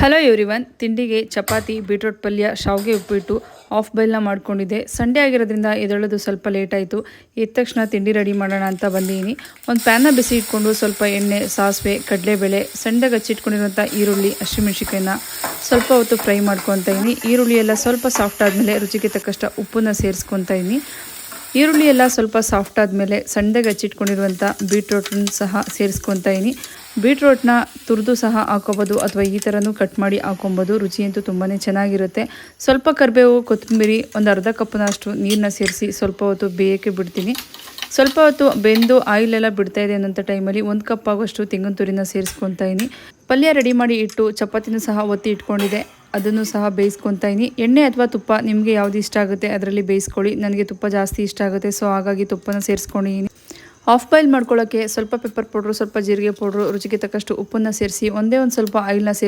Hello everyone, ತಿಂಡಿಗೆ chapati, beetroot ಪಲ್ಯ, ಶಾವಿಗೆ ಉಪ್ಪಿಟ್ಟು ಆಫ್ ಬಾಯ್ಲ್ನ ಮಾಡ್ಕೊಂಡಿದ್ದೆ. ಸಂಡೇ ಆಗಿರೋದ್ರಿಂದ ಎದ್ದೇಳೋದು ಸ್ವಲ್ಪ ಲೇಟ್ ಆಯಿತು. ಎದ್ದ ತಕ್ಷಣ ತಿಂಡಿ ರೆಡಿ ಮಾಡೋಣ ಅಂತ ಬಂದಿದ್ದೀನಿ. ಒಂದು ಪ್ಯಾನ್ನ ಬಿಸಿ ಇಟ್ಕೊಂಡು ಸ್ವಲ್ಪ ಎಣ್ಣೆ, ಸಾಸಿವೆ, ಕಡಲೆಬೇಳೆ, ಸಣ್ಣಗೆ ಹಚ್ಚಿಟ್ಕೊಂಡಿರುವಂಥ ಈರುಳ್ಳಿ, ಹಸಿಮೆಣ್ಸಿಕಾಯಿನ ಸ್ವಲ್ಪ ಹೊತ್ತು ಫ್ರೈ ಮಾಡ್ಕೊತಾ ಇದ್ದೀನಿ. ಈರುಳ್ಳಿ ಎಲ್ಲ ಸ್ವಲ್ಪ ಸಾಫ್ಟ್ ಆದಮೇಲೆ ರುಚಿಗೆ ತಕ್ಕಷ್ಟು ಉಪ್ಪನ್ನು ಸೇರಿಸ್ಕೊತಾ ಇದ್ದೀನಿ. ಈರುಳ್ಳಿ ಎಲ್ಲ ಸ್ವಲ್ಪ ಸಾಫ್ಟ್ ಆದಮೇಲೆ ಸಣ್ಣಗೆ ಹಚ್ಚಿಟ್ಕೊಂಡಿರುವಂಥ ಬೀಟ್ರೋಟನ್ನು ಸಹ ಸೇರಿಸ್ಕೊತಾ ಇದ್ದೀನಿ. ಬೀಟ್ರೋಟ್ನ ತುರಿದು ಸಹ ಹಾಕೋಬೋದು ಅಥವಾ ಈ ಥರನೂ ಕಟ್ ಮಾಡಿ ಹಾಕೊಬೋದು. ರುಚಿಯಂತೂ ತುಂಬಾ ಚೆನ್ನಾಗಿರುತ್ತೆ. ಸ್ವಲ್ಪ ಕರಿಬೇವು, ಕೊತ್ತಂಬರಿ, ಒಂದು ಅರ್ಧ ಕಪ್ನಷ್ಟು ನೀರನ್ನ ಸೇರಿಸಿ ಸ್ವಲ್ಪ ಹೊತ್ತು ಬೇಯಕ್ಕೆ ಬಿಡ್ತೀನಿ. ಸ್ವಲ್ಪ ಹೊತ್ತು ಬೆಂದು ಆಯಿಲೆಲ್ಲ ಬಿಡ್ತಾ ಇದೆ ಅನ್ನೋಂಥ ಟೈಮಲ್ಲಿ 1 ಕಪ್ ಆಗೋಷ್ಟು ತೆಂಗಿನ ತುರಿನ ಸೇರಿಸ್ಕೊತಾ ಇದ್ದೀನಿ. ಪಲ್ಯ ರೆಡಿ ಮಾಡಿ ಇಟ್ಟು ಚಪಾತಿನೂ ಸಹ ಒತ್ತಿ ಇಟ್ಕೊಂಡಿದೆ, ಅದನ್ನು ಸಹ ಬೇಯಿಸ್ಕೊತಾ ಇದ್ದೀನಿ. ಎಣ್ಣೆ ಅಥವಾ ತುಪ್ಪ ನಿಮಗೆ ಯಾವುದು ಇಷ್ಟ ಆಗುತ್ತೆ ಅದರಲ್ಲಿ ಬೇಯಿಸ್ಕೊಳ್ಳಿ. ನನಗೆ ತುಪ್ಪ ಜಾಸ್ತಿ ಇಷ್ಟ ಆಗುತ್ತೆ, ಸೊ ಹಾಗಾಗಿ ತುಪ್ಪನ ಸೇರಿಸ್ಕೊಂಡಿದ್ದೀನಿ. ಆಫ್ ಬಾಯ್ಲ್ ಮಾಡ್ಕೊಳ್ಳೋಕ್ಕೆ ಸ್ವಲ್ಪ ಪೆಪ್ಪರ್ ಪೌಡ್ರು, ಸ್ವಲ್ಪ ಜೀರಿಗೆ ಪೌಡ್ರು, ರುಚಿಗೆ ತಕ್ಕಷ್ಟು ಉಪ್ಪನ್ನು ಸೇರಿಸಿ ಒಂದೇ ಒಂದು ಸ್ವಲ್ಪ ಆಯಿಲ್ನ ಸೇರಿಸಿ